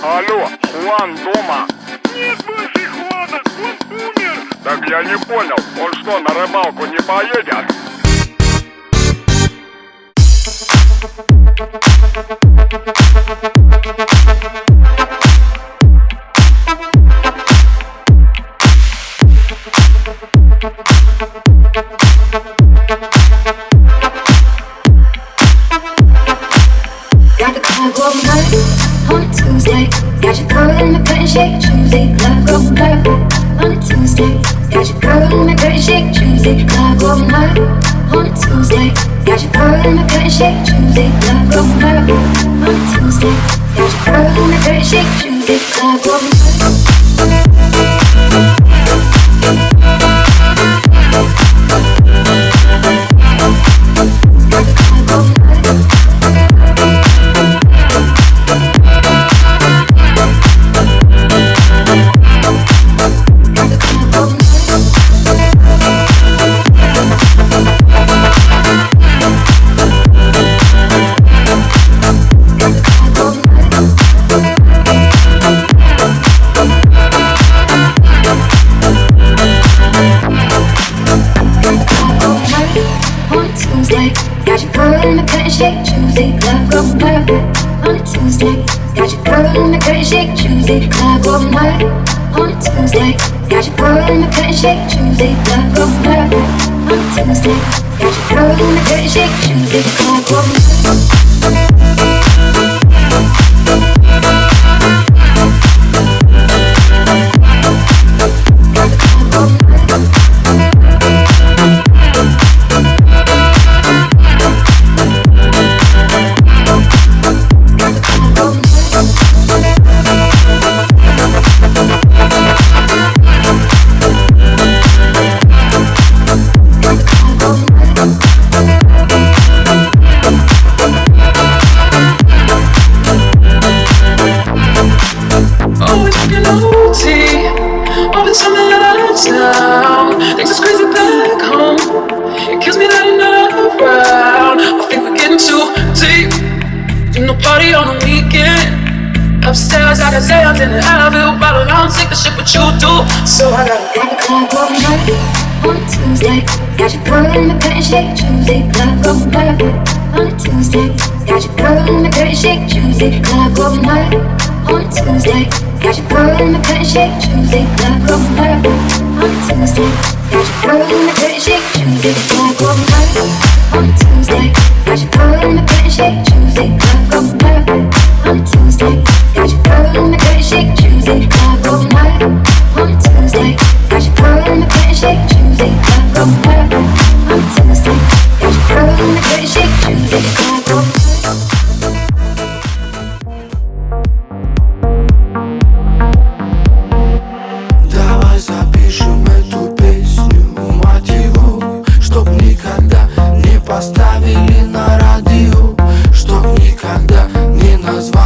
Алло, Хуан дома? Нет больше Хуана, он умер. Так я не понял, он что, на рыбалку не поедет? Got the club going hard on a Tuesday. Got your girl in the cutting shake Tuesday. Club going hard on a Tuesday. Got your girl in the cutting shake Tuesday. Club going hard on a Tuesday. Got your girl in the cutting shake Tuesday. Club going hard on a Tuesday. Got your girl in the cutting shake Tuesday. Club going hard. Got your girl in the cutting shake Tuesday. Club going hard on a Tuesday. Got your girl in the cutting shake Tuesday. Club going hard on a Tuesday. Got your girl in the cutting shake Tuesday. Club going hard on a Tuesday. Got your girl in the cutting shake Tuesday. Club going hard. Things is crazy back home. It kills me that you're not around. I think we're getting too deep. You know, party on the weekend. Upstairs, I can say I'm in Advil, bottle down, take the shit what you do. So I gotta got the club going hard on a Tuesday. Got your girl in the cutting shake Tuesday. Club going hard on a Tuesday. Got your girl in the cutting shake Tuesday. Club going hard on a Tuesday. Got your girl in the cutting shake Tuesday. Club going hard on a Tuesday. Got your girl in the cutting shake Tuesday. Club going hard on a Tuesday. Got your girl in the cutting shake Tuesday. Club going hard on a Tuesday. Got your girl in the cutting shake Tuesday. Club going hard on a Tuesday. Got your girl in the cutting shake Tuesday. Club going hard on a Tuesday. Got your girl in the cutting shake Tuesday. Club going hard. Запишем эту песню, мотиву, чтоб никогда не поставили на радио, чтоб никогда не назвали.